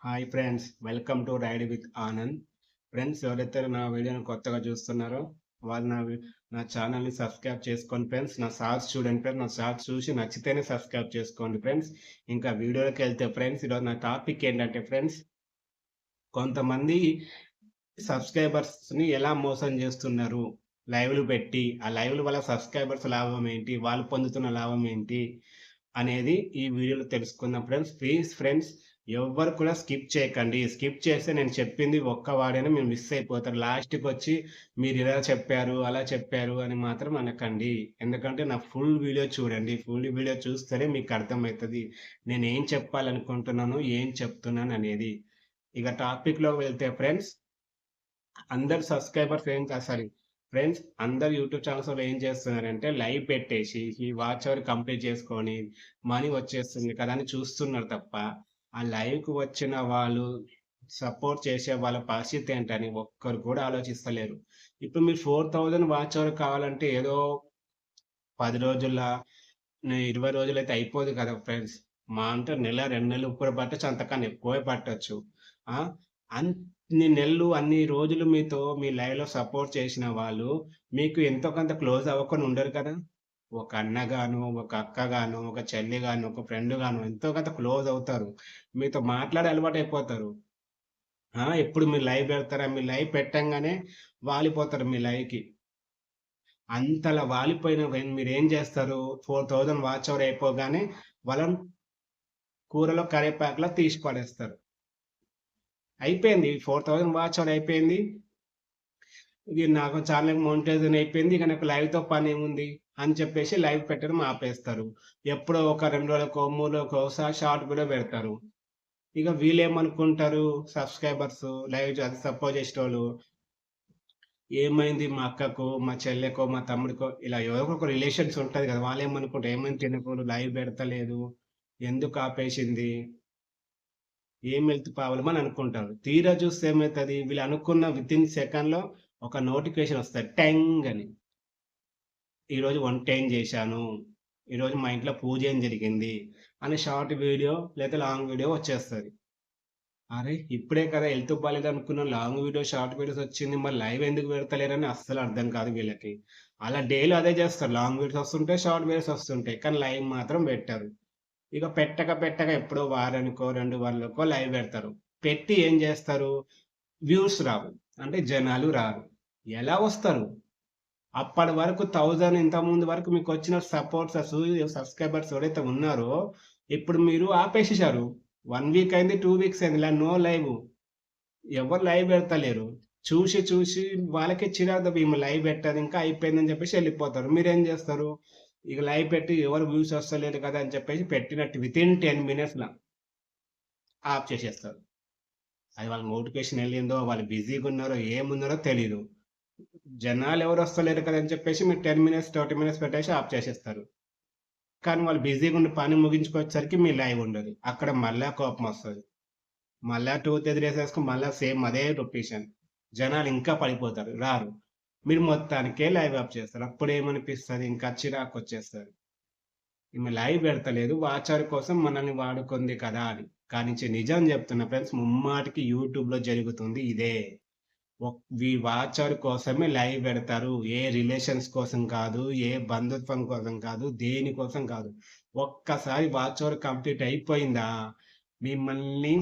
Hi friends, welcome to ride with Anand. Friends, ఎవరైతే నా వీడియోని కొత్తగా చూస్తున్నారో వాళ్ళు నా ఛానల్ని సబ్స్క్రైబ్ చేసుకోండి ఫ్రెండ్స్. నా షార్ట్స్ చూడండి ఫ్రెండ్స్. నా షార్ట్స్ చూసి నచ్చితేనే సబ్స్క్రైబ్ చేసుకోండి ఫ్రెండ్స్. ఇంకా వీడియోలోకి వెళ్తే ఫ్రెండ్స్, ఈరోజు నా టాపిక్ ఏంటంటే ఫ్రెండ్స్, కొంతమంది సబ్స్క్రైబర్స్ని ఎలా మోసం చేస్తున్నారు లైవ్లు పెట్టి, ఆ లైవ్ల వల్ల సబ్స్క్రైబర్స్ లాభం ఏంటి, వాళ్ళు పొందుతున్న లాభం ఏంటి అనేది ఈ వీడియోలో తెలుసుకుందాం ఫ్రెండ్స్. ప్లీజ్ ఫ్రెండ్స్, ఎవ్వరు కూడా స్కిప్ చేయకండి. స్కిప్ చేస్తే నేను చెప్పింది ఒక్క వాడైనా మీరు మిస్ అయిపోతారు. లాస్ట్‌కి వచ్చి మీరు ఇలా చెప్పారు, అలా చెప్పారు అని మాత్రం అనకండి. ఎందుకంటే నా ఫుల్ వీడియో చూడండి. ఫుల్ వీడియో చూస్తేనే మీకు అర్థమైతది. నేనేం చెప్పాలనుకుంటున్నాను, ఏం చెప్తున్నాను అనేది. ఇక టాపిక్‌లోకి వెళ్తే ఫ్రెండ్స్, అందరు సబ్స్క్రైబర్స్ ఏం కాదు సారీ ఫ్రెండ్స్, అందరు యూట్యూబ్ ఛానల్స్‌లో ఏం చేస్తున్నారంటే లైవ్ పెట్టేసి ఈ వాచ్ అవర్ కంప్లీట్ చేసుకొని మనీ వచ్చేస్తుంది కదా అని చూస్తున్నారు తప్ప, ఆ లైవ్‌కి వచ్చిన వాళ్ళు సపోర్ట్ చేసే వాళ్ళ పరిస్థితి ఏంటని ఒక్కరు కూడా ఆలోచిస్తలేరు. ఇప్పుడు మీరు 4000 వాచ్ అవర్ కావాలంటే ఏదో 10 రోజుల్లో, 20 రోజులైతే అయిపోదు కదా ఫ్రెండ్స్. మహా అంటే నెల, 2 నెలలు కూడా పట్టొచ్చు. అంతకన్నా ఎక్కువే పట్టొచ్చు. ఆ! అన్ని నెలలు, అన్ని రోజులు మీతో మీ లైవ్‌లో సపోర్ట్ చేసిన వాళ్ళు మీకు ఎంతో కొంత క్లోజ్ అవ్వకుండా ఉండరు కదా! ఒక అన్నగానో, ఒక అక్కగానో, ఒక చెల్లిగానో, ఒక ఫ్రెండ్‌గానో ఎంతో కొంత క్లోజ్ అవుతారు. మీతో మాట్లాడే అలవాటయిపోతారు. ఎప్పుడు మీరు లైవ్ పెడతారా? మీరు లైవ్ పెట్టంగానే వాలిపోతారు మీ లైవ్‌కి. అంతలా వాలిపోయిన మీరేం జేస్తారు? 4000 వాచ్ అవర్ అయిపోగానే వాళ్ళని కూరలో కరివేపాకులా తీసి పడేస్తారు. అయిపోయింది. 4000 వాచ్ అవర్ అయిపోయింది. ఇది నాకు ఛానెల్ మోనిటైజేషన్ అయిపోయింది. ఇక నాకు లైవ్‌తో పనేముంది అని చెప్పేసి లైవ్ పెట్టడం ఆపేస్తారు. ఎప్పుడో ఒక 2 రోజులకో, 3 రోజులకో ఒకసారి షార్ట్ వీడియో పెడతారు. ఇక వీళ్ళేమనుకుంటారు సబ్‌స్క్రైబర్స్, లైవ్ అది సపోర్ట్ చేసేటోళ్ళు, ఏమైంది మా అక్కకో, మా చెల్లెకో, మా తమ్ముడికో ఇలా ఎవరికో ఒక రిలేషన్స్ ఉంటది కదా! వాళ్ళేమనుకుంటారు, ఏమైంది తినకోడు, లైవ్ పెడతలేదు, ఎందుకు ఆపేసింది, ఏం హెల్త్ ప్రాబ్లమ్ అని అనుకుంటారు. తీరా చూస్తే ఏమైతది, వీళ్ళు అనుకున్న వితిన్ సెకండ్‌లో ఒక నోటిఫికేషన్ వస్తది. టెంగ్ అని. ఈరోజు వంట ఏం చేశాను, ఈరోజు మా ఇంట్లో పూజ ఏం జరిగింది అని షార్ట్ వీడియో లేదా లాంగ్ వీడియో వచ్చేస్తది. అరే! ఇప్పుడే కదా హెల్త్ బాలేదనుకున్న లాంగ్ వీడియో, షార్ట్ వీడియోస్ వచ్చింది. మరి లైవ్ ఎందుకు పెడతలేరని అస్సలు అర్థం కాదు వీళ్ళకి. ఆళ్ళ డైలీ అదే చేస్తారు. లాంగ్ వీడియోస్ వస్తుంటాయి, షార్ట్ వీడియోస్ వస్తుంటాయి. కానీ లైవ్ మాత్రం పెట్టరు. ఇక పెట్టక ఎప్పుడో వారానికో, 2 వారాలకో లైవ్ పెడతారు. పెట్టి ఏం చేస్తారు? వ్యూస్ రావు. అంటే జనాలు రారు. ఎలా వస్తారు? అప్పటి వరకు 1000 ఇంతకుముందు వరకు మీకొచ్చిన సబ్‌స్క్రైబర్స్ ఎవరైతే ఉన్నారో, ఇప్పుడు మీరు ఆపేసేశారు. 1 వీక్ అయింది, 2 వీక్స్ అయింది. ఇలా నో లైవ్. ఎవరు లైవ్ పెడతలేరు. చూసి వాళ్ళకే చిరాకు ఈమె లైవ్ పెట్టదు ఇంకా అయిపోయిందని చెప్పేసి ఎళ్ళిపోతారు. మీరేం జేస్తారు? ఇక లైవ్ పెట్టి ఎవరు వ్యూస్ వస్తలేరు కదా అని చెప్పేసి పెట్టినట్టు వితిన్ 10 మినిట్స్‌ల ఆఫ్ చేసేస్తారు. అది వాళ్ళ నోటిఫికేషన్ ఎళ్ళిందో, వాళ్ళు బిజీగున్నారో, ఏమున్నారో తెలీదు. జనాలెవరు వస్తలేరు కదా అని చెప్పేసి మీరు 10 మినిట్స్, 30 మినిట్స్ పెట్టేసి ఆఫ్ చేసేస్తారు. కానీ వాళ్ళు బిజీగుండి పని ముగించుకొచ్చేసరికి మీ లైవ్ ఉండదు. అక్కడ మళ్ళా కోపమొస్తది. మళ్ళా టూత్ ఎదిరేసేసుకొని మళ్ళా సేమ్ అదే రొటేషన్. జనాలు ఇంకా పడిపోతారు. రారు. మీరు మొత్తానికే లైవ్ ఆఫ్ చేస్తారు. అప్పుడేమనిపిస్తది, ఇంకా చిరాకొచ్చేస్తది. ఈమె లైవ్ పెడతలేదు. వాచర్ కోసం మనల్ని వాడుకుంది కదా అని. కానీ నిజం చెప్తున్నా ఫ్రెండ్స్, ముమ్మాటికి యూట్యూబ్‌లో జరుగుతుంది ఇదే. వాచర్ కోసమే లైవ్ పెడతారు. ఏ రిలేషన్స్ కోసం కాదు, ఏ బంధుత్వం కోసం కాదు, దేని కోసం కాదు. ఒక్కసారి వాచ్ అవర్ కంప్లీట్ అయిపోయిందా, మిమ్మల్ని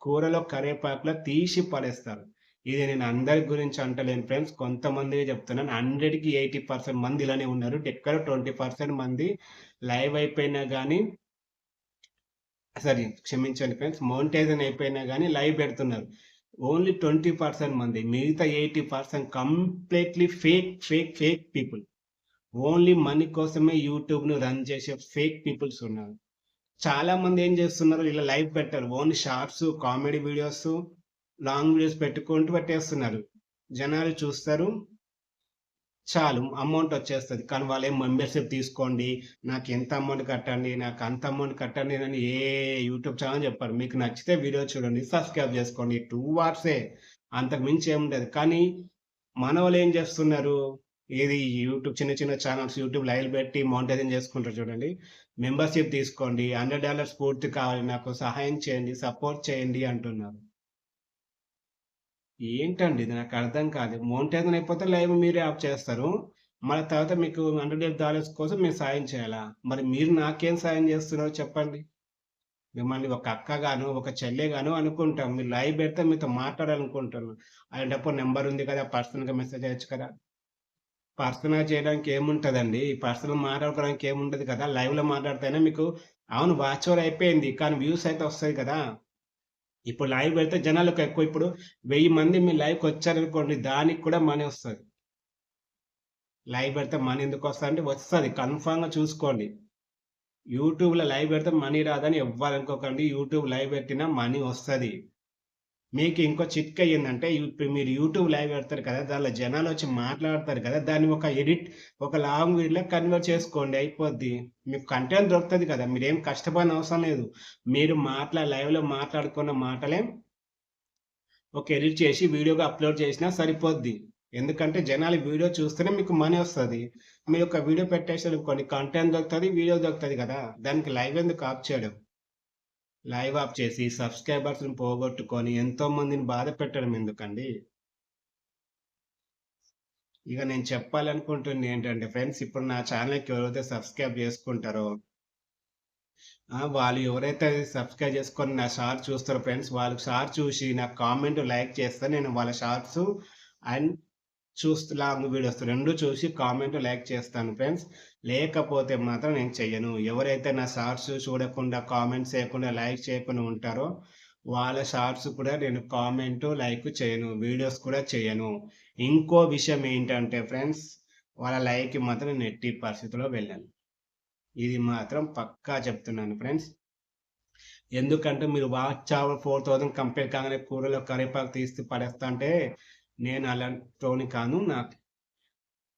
కూరలో కరివేపాకులా తీసి పడేస్తారు. ఇది నేను అందరి గురించి అంటలేను ఫ్రెండ్స్. కొంతమందికే చెప్తున్నాను. 100కి 80% మంది ఇలానే ఉన్నారు. ఎక్కడో 20% మంది లైవ్ అయిపోయినా గాని సారీ క్షమించండి ఫ్రెండ్స్. మోనిటైజేషన్ అయిపోయినా గాని లైవ్ పెడుతున్నారు. ఓన్లీ 20% మంది. మిగతా 80% completely fake people. Only money కోసమే యూట్యూబ్‌ని రన్ చేసే ఫేక్ పీపుల్స్ ఉన్నారు. చాలా మంది ఏం చేస్తున్నారు, ఇలా లైవ్ పెట్టరు. Only shorts, comedy videos, long videos పెట్టుకుంటూ పెట్టేస్తున్నారు. జనాలు చూస్తారు. చాలు అమౌంట్ వచ్చేస్తది. కానీ వాళ్ళేం మెంబర్‌షిప్ తీసుకోండి, నాకింత అమౌంట్ కట్టండి, నాకంత అమౌంట్ కట్టండి అని ఏ యూట్యూబ్ ఛానెల్ చెప్పరు. మీకు నచ్చితే వీడియో చూడండి, సబ్స్క్రైబ్ చేసుకోండి. 2 వాట్సే. అంతకు మించి ఏముండదు. కానీ మనోళ్ళేం చేస్తున్నారు, ఏది యూట్యూబ్ చిన్న చిన్న ఛానెల్స్ యూట్యూబ్ లైవ్‌లు పెట్టి మానిటైజేషన్ చేసుకుంటారు చూడండి. మెంబర్‌షిప్ తీసుకోండి. $100 పూర్తి కావాలి. నాకు సహాయం చేయండి. సపోర్ట్ చేయండి అంటున్నారు. ఏంటండి ఇది నాకర్థం కాదు. మోనిటైజేషన్ అయిపోతే లైవ్ మీరే ఆఫ్ చేస్తారు. మళ్ళా తర్వాత మీకు $100 కోసం మేము సాయం చేయాలా? మరి మీరు నాకేం సాయం చేస్తున్నారో చెప్పండి? మిమ్మల్ని ఒక అక్కగానో, ఒక చెల్లిగానో అనుకుంటాం. మీరు లైవ్ పెడితే మీతో మాట్లాడాలనుకుంటున్నాం. అలాంటప్పుడు నంబర్ ఉంది కదా! పర్సనల్‌గా మెసేజ్ చేయొచ్చు కదా! పర్సనల్‌గా చేయడానికి ఏముంటదండి? పర్సనల్ మాట్లాడుకోవడానికి ఏముండదు కదా! లైవ్‌లో మాట్లాడితేనే మీకు అవును వాచ్ అవర్ అయిపోయింది. కానీ వ్యూస్ అయితే వస్తాయి కదా! ఇప్పుడు లైవ్ పెడితే జనాలకు ఎక్కువ ఇప్పుడు 1000 మంది మీ లైవ్‌కొచ్చారనుకోండి దానికి కూడా మనీ వస్తది. లైవ్ పెడితే మనీ ఎందుకొస్తదంటే వస్తది. కన్ఫర్మ్‌గా చూసుకోండి. యూట్యూబ్‌లో లైవ్ పెడితే మనీ రాదని ఎవ్వరు అనుకోకండి. యూట్యూబ్ లైవ్ పెట్టినా మనీ వస్తది. మీకు ఇంకో చిట్కా ఏందంటే ఇప్పుడు మీరు యూట్యూబ్ లైవ్ పెడతారు కదా! దానిలో జనాలొచ్చి మాట్లాడతారు కదా! దాన్ని ఒక ఒక లాంగ్ వీడియోలో కన్వర్ట్ చేసుకోండి అయిపోద్ది. మీకు కంటెంట్ దొరుకుతది కదా! మీరేం కష్టపడనవసరం లేదు. మీరు లైవ్‌లో మాట్లాడుకున్న మాటలే ఒక ఎడిట్ చేసి వీడియోగా అప్‌లోడ్ చేసినా సరిపోద్ది. ఎందుకంటే జనాలు వీడియో చూస్తేనే మీకు మనీ వస్తది. మీరు ఒక వీడియో పెట్టేసారనుకోండి కంటెంట్ దొరుకుతది, వీడియో దొరుకుతది కదా! దానికి లైవ్ ఎందుకు ఆఫ్ చేయడం? లైవ్ ఆఫ్ చేసి సబ్‌స్క్రైబర్స్‌ని పోగొట్టుకొని ఎంతో మందిని బాధ పెట్టడం ఎందుకండి? ఇక నేను చెప్పాలనుకుంటుంది ఏంటంటే ఫ్రెండ్స్, ఇప్పుడు నా ఛానెల్‌కి ఎవరైతే సబ్స్క్రైబ్ చేసుకుంటారో, వాళ్ళు ఎవరైతే సబ్స్క్రైబ్ చేసుకొని నా షార్ట్ చూస్తారో ఫ్రెండ్స్, వాళ్ళు షార్ట్ చూసి నాకు కామెంట్, లైక్ చేస్తే నేను వాళ్ళ షార్ట్స్ అండ్ లాంగ్ వీడియోస్ 2 చూసి కామెంట్, లైక్ చేస్తాను ఫ్రెండ్స్. లేకపోతే మాత్రం నేను చెయ్యను. ఎవరైతే నా షార్ట్స్ చూడకుండా, కామెంట్స్ చేయకుండా, లైక్ చేయకుండా ఉంటారో, వాళ్ళ షార్ట్స్ కూడా నేను కామెంట్, లైక్ చేయను. వీడియోస్ కూడా చేయను. ఇంకో విషయం ఏంటంటే ఫ్రెండ్స్, వాళ్ళ లైవ్‌కి మాత్రం నేను ఎట్టి పరిస్థితిలో వెళ్ళను. ఇది మాత్రం పక్కా చెప్తున్నాను ఫ్రెండ్స్. ఎందుకంటే మీరు వాచ్ అవర్ 4000 కంప్లీట్ కాగానే కూరలో కరివేపాకు తీసి పడేస్తా అంటే, నేను అలాంటోని కాను.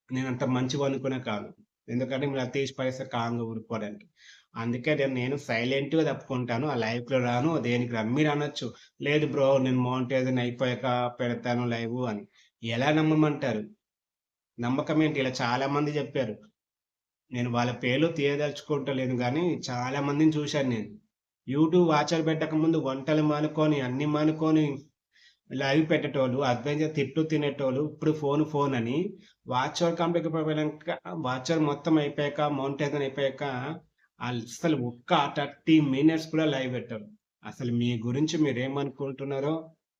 నేనంత మంచివాడిని కూడా కాదు. ఎందుకంటే మీరు అది తీసి పడేస్తే కామ్‌గా ఊరుకోడానికి. అందుకే నేను సైలెంట్‌గా తప్పుకుంటాను. ఆ లైవ్‌కి రాను, దేనికి రాను. మీరనొచ్చు, లేదు బ్రో నేను మానిటైజేషన్ అయిపోయాక పెడతాను లైవు అని. ఎలా నమ్మమంటారు? నమ్మకం ఏంటి? ఇలా చాలా మంది జెప్పారు. నేను వాళ్ళ పేర్లు తీయదలుచుకుంటలేను గానీ, చాలా మందిని చూశాను నేను. యూట్యూబ్ వాచర్ పెట్టకముందు వంటలు మానుకొని, అన్నీ మానుకొని లైవ్ పెట్టేటోళ్ళు, అడ్వెంచర్ తిట్లు తినేటోళ్ళు, ఇప్పుడు ఫోను అని వాచ్ అవర్ కంప్లీట్ అయిపోయినంక వాచ్ అవర్ మొత్తం అయిపోయాక, మౌంటైజన్ అయిపోయాక అస్సలు ఒక్క 30 మినిట్స్ కూడా లైవ్ పెట్టరు. అసలు మీ గురించి మీరేమనుకుంటున్నారో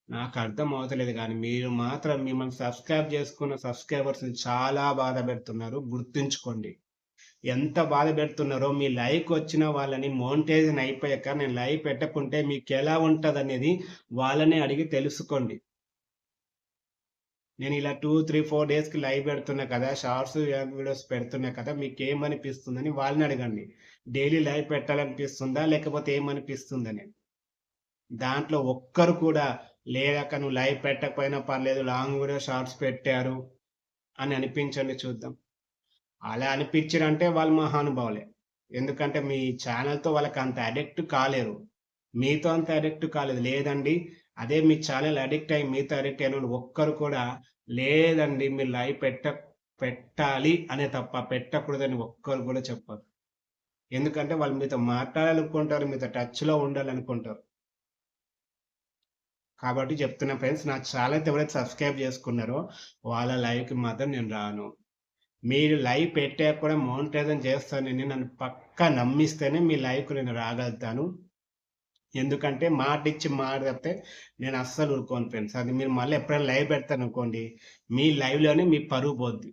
నాకర్థం అవుతలేదు గానీ, మీరు మాత్రం మిమ్మల్ని సబ్‌స్క్రైబ్ చేసుకున్న సబ్‌స్క్రైబర్స్‌ని చాలా బాధ పెడుతున్నారు. గుర్తుంచుకోండి. ఎంత బాధ పెడుతున్నారో మీ లైవ్‌కొచ్చిన వాళ్ళని మోనిటైజేషన్ అయిపోయాక నేను లైవ్ పెట్టకుంటే మీకెలా ఉంటదనేది వాళ్ళనే అడిగి తెలుసుకోండి. నేనిలా 2, 3, 4 డేస్‌కి లైవ్ పెడుతున్నా కదా! షార్ట్స్, వీడియోస్ పెడుతున్నా కదా! మీకేమనిపిస్తుందని వాళ్ళని అడగండి. డైలీ లైవ్ పెట్టాలనిపిస్తుందా? లేకపోతే ఏమనిపిస్తుందని. దాంట్లో ఒక్కరు కూడా లేదక్క నువ్వు లైవ్ పెట్టకపోయినా పర్లేదు లాంగ్ వీడియో షార్ట్స్ పెట్టారు అని అనిపించండి చూద్దాం. అలా అనిపిచ్చిరంటే వాళ్ళు మహానుభావులే. ఎందుకంటే మీ ఛానెల్‌తో వాళ్ళకంత అడిక్ట్ కాలేరు. మీతో అంత అడిక్ట్ కాలేదు. లేదండి అదే మీ ఛానెల్ అడిక్ట్ అయ్యి మీతో అడిక్ట్ అయినోళ్ళు ఒక్కరు కూడా లేదండి మీరు లైవ్ పెట్టాలి అనే తప్ప పెట్టకూడదని ఒక్కరు కూడా చెప్పరు. ఎందుకంటే వాళ్ళు మీతో మాట్లాడాలనుకుంటారు. మీతో టచ్‌లో ఉండాలనుకుంటారు. కాబట్టి చెప్తున్నా ఫ్రెండ్స్ నా ఛానెల్ ఎవరైతే సబ్స్క్రైబ్ చేసుకున్నారో వాళ్ళ లైవ్‌కి మాత్రం నేను రాను. మీరు లైవ్ పెట్టాక కూడా మోనిటైజేషన్ చేస్తానని నన్ను పక్కా నమ్మిస్తేనే మీ లైవ్‌కి నేను రాగలుగుతాను. ఎందుకంటే మాటిచ్చి మాట తప్పితే నేను అస్సలు ఊరుకోను ఫ్రెండ్స్. అది మీరు మళ్ళీ ఎప్పుడైనా లైవ్ పెడతారనుకోండి, మీ లైవ్‌లోనే మీ పరువు పోద్ది.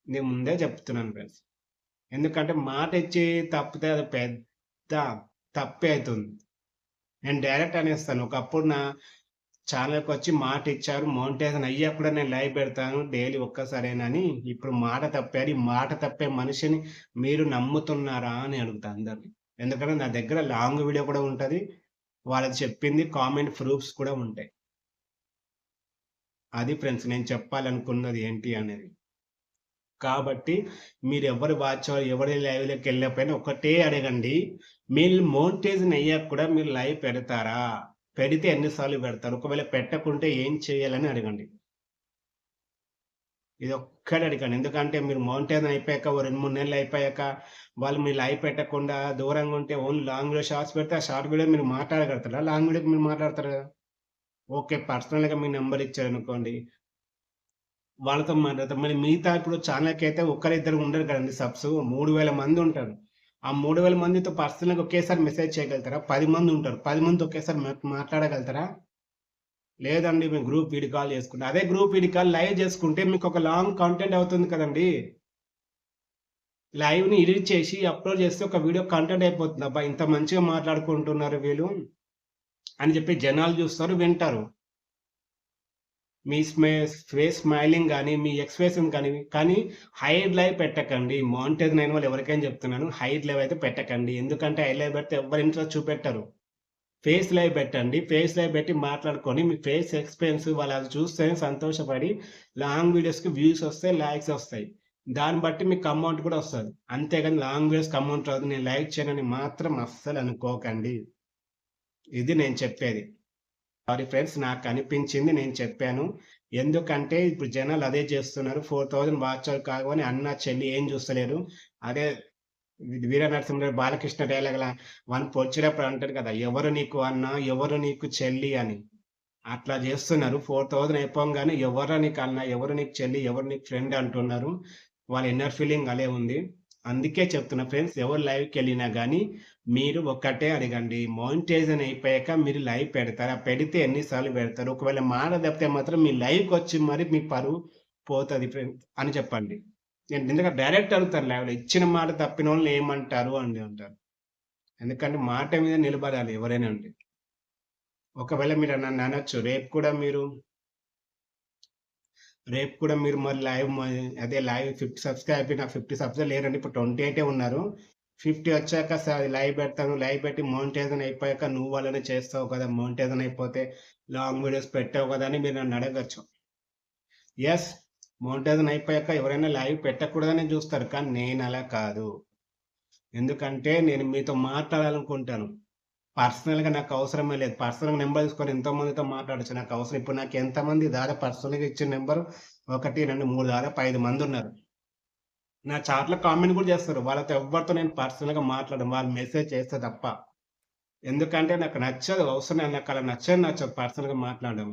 నేను ముందే చెప్తున్నాను ఫ్రెండ్స్. ఎందుకంటే మాటిచ్చి తప్పితే అది పెద్ద తప్పే అయితుంది. నేను డైరెక్ట్ అనేస్తాను. ఒకప్పుడు నా ఛానెల్‌కొచ్చి మాటిచ్చారు. మోనిటైజేషన్ అయ్యాక కూడా నేను లైవ్ పెడతాను డైలీ ఒక్కసారేనని. ఇప్పుడు మాట తప్పారు. ఈ మాట తప్పే మనిషిని మీరు నమ్ముతున్నారా అని అడుగుతా అందరిని. ఎందుకంటే నా దగ్గర లాంగ్ వీడియో కూడా ఉంటది. వాళ్ళది చెప్పింది కామెంట్ ప్రూఫ్స్ కూడా ఉంటాయి. అది ఫ్రెండ్స్ నేను చెప్పాలనుకున్నది ఏంటి అనేది. కాబట్టి మీరెవ్వరు ఎవరి లైవ్‌లోకెళ్ళకపోయినా ఒకటే అడగండి. మీరు మోనిటైజేషన్ అయ్యాక కూడా మీరు లైవ్ పెడతారా? పెడితే ఎన్ని సార్లు పెడతారు? ఒకవేళ పెట్టకుంటే ఏం చేయాలని అడగండి. ఇది ఒక్కటి అడగండి. ఎందుకంటే మీరు మౌంటైన్ అయిపోయాక ఓ 2, 3 నెలలు అయిపోయాక వాళ్ళు మీ లైవ్ పెట్టకుండా దూరంగా ఉంటే ఓన్లీ లాంగ్ వీడియో షార్ట్స్ పెడితే ఆ షార్ట్ వీడియో మీరు మాట్లాడగలుగుతారా? లాంగ్ వీడియోకి మీరు మాట్లాడతారు కదా! ఓకే. పర్సనల్‌గా మీ నంబర్ ఇచ్చారనుకోండి. వాళ్ళతో మాట్లాడతాం. మరి మిగతా ఇప్పుడు ఛానెల్‌కైతే ఒక్కరిద్దరు ఉండరు కదండీ సబ్స్. 3000 మంది ఉంటారు. ఆ 3000 మందితో పర్సనల్‌గా ఒకేసారి మెసేజ్ చేయగలుగుతారా? 10 మంది ఉంటారు. 10 మందితో ఒకేసారి మాట్లాడగలుగుతారా? లేదండి. మేము గ్రూప్ వీడియో కాల్ చేసుకుంటాం. అదే గ్రూప్ వీడియో కాల్ లైవ్ చేసుకుంటే మీకొక లాంగ్ కంటెంట్ అవుతుంది కదండీ! లైవ్‌ని ఎడిట్ చేసి అప్‌లోడ్ చేస్తే ఒక వీడియో కంటెంట్ అయిపోతుంది. అబ్బా! ఇంత మంచిగా మాట్లాడుకుంటున్నారు వీళ్ళు అని చెప్పి జనాలు చూస్తారు, వింటారు. మీ ఫేస్ స్మైలింగ్ గాని, మీ ఎక్స్‌ప్రెషన్ కానీ హైడ్ లైవ్ పెట్టకండి. మానిటైజ్ అయిన వాళ్ళు ఎవరికైనా చెప్తున్నాను. హైడ్ లైవ్ అయితే పెట్టకండి. ఎందుకంటే హైడ్ లైవ్ పెడితే ఎవ్వరి ఇంట్రెస్ట్ చూపెట్టరు. ఫేస్ లైవ్ పెట్టండి. ఫేస్ లైవ్ పెట్టి మాట్లాడుకొని మీ ఫేస్ ఎక్స్‌పీరియన్స్ వాళ్ళు అది చూస్తేనే సంతోషపడి లాంగ్ వీడియోస్‌కి వ్యూస్ వస్తాయి, లైక్స్ వస్తాయి. దాన్ని బట్టి మీకు అమౌంట్ కూడా వస్తది. అంతేగాని లాంగ్ వీడియోస్‌కి అమౌంట్ రాదు. నేను లైక్ చేయనని మాత్రం అస్సలు అనుకోకండి. ఇది నేను చెప్పేది. సారీ ఫ్రెండ్స్ నాకనిపించింది నేను చెప్పాను. ఎందుకంటే ఇప్పుడు జనాలు అదే చేస్తున్నారు. 4000 వాచ్ అవర్ కాగానే అన్న, చెల్లి ఏం చూస్తలేరు. అదే వీర నరసింహరావు బాలకృష్ణ డైలాగ్‌లా వాని పొడిచేటప్పుడు అంటాడు కదా! ఎవరు నీకు అన్న, ఎవరు నీకు చెల్లి అని. అట్లా జేస్తున్నారు. 4000 అయిపోంగానే ఎవరు నీకు అన్న, ఎవరు నీకు చెల్లి, ఎవరు నీకు ఫ్రెండ్ అంటున్నారు. వాళ్ళ ఇన్నర్ ఫీలింగ్ అలే ఉంది. అందుకే చెప్తున్నా ఫ్రెండ్స్ ఎవరు లైవ్‌కెళ్ళినా గానీ, మీరు ఒక్కటే అడగండి. మానిటైజేషన్ అయిపోయాక మీరు లైవ్ పెడతారా? పెడితే ఎన్ని సార్లు పెడతారు? ఒకవేళ మాట తప్పితే మాత్రం మీ లైవ్‌కొచ్చి మరి మీ పరువు పోతది ఫ్రెండ్స్ అని చెప్పండి. ఎందుకంటే డైరెక్ట్ అడుగుతారు లైవ్‌లో. ఇచ్చిన మాట తప్పినోళ్ళని ఏమంటారు అని అంటారు. ఎందుకంటే మాట మీద నిలబడాలి ఎవరైనా అండి. ఒకవేళ మీరు నన్ననొచ్చు. రేపు కూడా మీరు మరి లైవ్ అదే లైవ్ 50 సబ్స్‌క్రైబ్ అయిపోయి నాకు 50 సబ్సే లేరండి. ఇప్పుడు 28 ఉన్నారు. 50 వచ్చాక లైవ్ పెడతాను. లైవ్ పెట్టి మోనిటైజేషన్ అయిపోయాక నువ్వు అలానే చేస్తావు కదా! మోనిటైజేషన్ అయిపోతే లాంగ్ వీడియోస్ పెట్టావు కదా! అని మీరు నన్ను అడగొచ్చు. యెస్. మోనిటైజేషన్ అయిపోయాక ఎవరైనా లైవ్ పెట్టకూడదనే చూస్తారు. కానీ నేనలా కాదు. ఎందుకంటే నేను మీతో మాట్లాడాలనుకుంటాను. పర్సనల్‌గా నాకవసరమే లేదు. పర్సనల్‌గా నంబర్ తీసుకొని ఎంతో మందితో మాట్లాడొచ్చు. నాకవసరం ఇప్పుడు నాకెంతమంది దాదాపు పర్సనల్‌గా ఇచ్చిన నంబర్ 1, 2, 3 దాదాపు 5 మందున్నారు. నా చాట్‌లో కామెంట్ కూడా చేస్తారు. వాళ్ళతో ఎవ్వరితో నేను పర్సనల్‌గా మాట్లాడను. వాళ్ళు మెసేజ్ చేస్తే తప్ప. ఎందుకంటే నాకు నచ్చదు. అవసరం నాకలా నచ్చదు పర్సనల్‌గా మాట్లాడడం.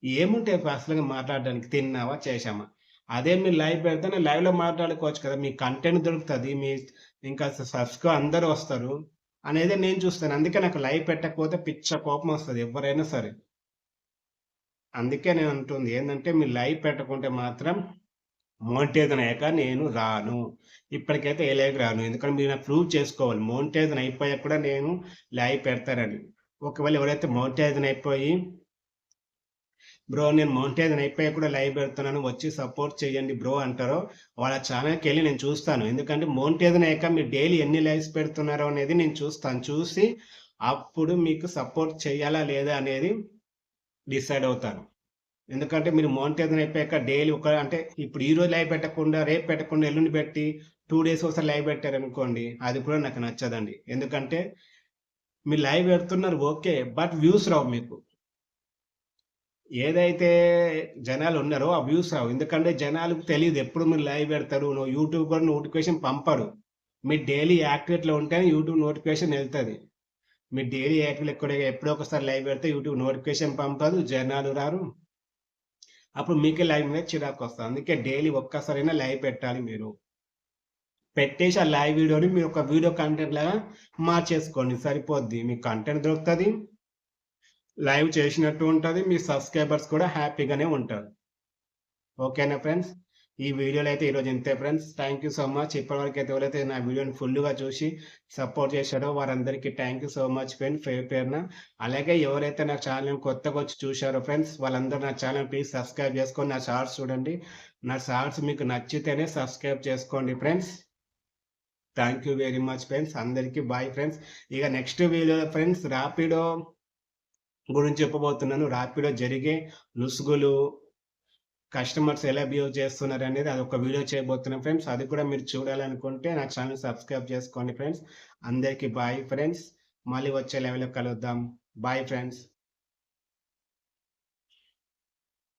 ఏముంటాయి పర్సనల్‌గా మాట్లాడడానికి? తిన్నావా? చేశామా? అదే మీరు లైవ్ పెడితే నేను లైవ్‌లో మాట్లాడుకోవచ్చు కదా! మీ కంటెంట్ దొరుకుతది. ఇంకా అందరూ వస్తారు. అనేది నేను చూస్తాను. అందుకే నాకు లైవ్ పెట్టకపోతే పిచ్చ కోపమొస్తది ఎవ్వరైనా సరే. అందుకే నేనంటుంది ఏందంటే మీరు లైవ్ పెట్టకుంటే మాత్రం మోనిటైజేషన్ అయ్యాక నేను రాను. ఇప్పటికైతే ఏ లైవ్‌కి రాను. ఎందుకంటే మీరు నాకు ప్రూవ్ చేసుకోవాలి. మోనిటైజేషన్ అయిపోయాక కూడా నేను లైవ్ పెడతానని. ఒకవేళ ఎవరైతే మోనిటైజేషన్ అయిపోయి, బ్రో నేను మోనిటైజేషన్ అయిపోయాక కూడా లైవ్ పెడుతున్నాను. వచ్చి సపోర్ట్ చేయండి బ్రో అంటారో, వాళ్ళ ఛానెల్‌కెళ్ళి నేను చూస్తాను. ఎందుకంటే మోనిటైజేషన్ అయ్యాక మీరు డైలీ ఎన్ని లైవ్స్ పెడుతున్నారో అనేది నేను చూస్తాను. చూసి అప్పుడు మీకు సపోర్ట్ చేయాలా లేదా అనేది డిసైడ్ అవుతాను. ఎందుకంటే మీరు మోనిటైజేషన్ అయిపోయాక డైలీ అంటే ఇప్పుడు ఈరోజు లైవ్ పెట్టకుండా, రేపు పెట్టకుండా, ఎల్లుండి పెట్టి 2 డేస్ ఒకసారి లైవ్ పెట్టారనుకోండి, అది కూడా నాకు నచ్చదండి. ఎందుకంటే మీరు లైవ్ పెడుతున్నారు ఓకే. బట్ వ్యూస్ రావు మీకు. ఏదైతే జనాలున్నారో ఆ వ్యూస్ రావు. ఎందుకంటే జనాలకు తెలీదు ఎప్పుడు మీరు లైవ్ పెడతారు. యూట్యూబ్ కూడా నోటిఫికేషన్ పంపడు. మీరు డైలీ యాక్టివేట్‌లో ఉంటేనే యూట్యూబ్ నోటిఫికేషన్ ఎళ్తది. మీరు డైలీ యాక్టివ్‌లో ఎప్పుడో ఒకసారి లైవ్ పెడితే యూట్యూబ్ నోటిఫికేషన్ పంపదు. జనాలు రారు. అప్పుడు మీకే లైవ్ మీద చిరాకొస్తది. అందుకే డైలీ ఒక్కసారైనా లైవ్ పెట్టాలి మీరు. పెట్టేసి ఆ లైవ్ వీడియోని మీరు ఒక వీడియో కంటెంట్ లాగా మార్చేసుకోండి సరిపోద్ది. మీకు కంటెంట్ దొరుకుతది. లైవ్ చేసినట్టు ఉంటది. మీ సబ్‌స్క్రైబర్స్ కూడా హ్యాపీగానే ఉంటారు. ఓకేనా ఫ్రెండ్స్? ఈ వీడియోలో అయితే ఈరోజు ఇంతే friends. Thank you so much. ఇప్పటివరకైతే ఎవరైతే నా వీడియోని ఫుల్‌గా చూసి సపోర్ట్ చేశారో వారందరికీ thank you so much friends పేరు పేరున. అలాగే ఎవరైతే నా ఛానెల్‌ని కొత్తగొచ్చి చూశారో ఫ్రెండ్స్ వాళ్ళందరూ నా ఛానెల్ ప్లీజ్ సబ్స్క్రైబ్ చేసుకొని నా షార్ట్స్ చూడండి. నా షార్ట్స్ మీకు నచ్చితేనే సబ్స్క్రైబ్ చేసుకోండి friends. Thank you very much friends. అందరికీ బాయ్ ఫ్రెండ్స్. ఇక నెక్స్ట్ వీడియోలో ఫ్రెండ్స్ రాపిడో గురించి చెప్పబోతున్నాను. రాపిడో జరిగే లొసుగులు, కస్టమర్స్ ఎలా బిహేవ్ చేస్తున్నారనేది అదొక వీడియో చేయబోతున్నాం ఫ్రెండ్స్. అది కూడా మీరు చూడాలనుకుంటే నా ఛానెల్ సబ్స్క్రైబ్ చేసుకోండి ఫ్రెండ్స్. అందరికీ బాయ్ ఫ్రెండ్స్. మళ్ళీ వచ్చే లైవ్‌లో కలుద్దాం. Bye friends.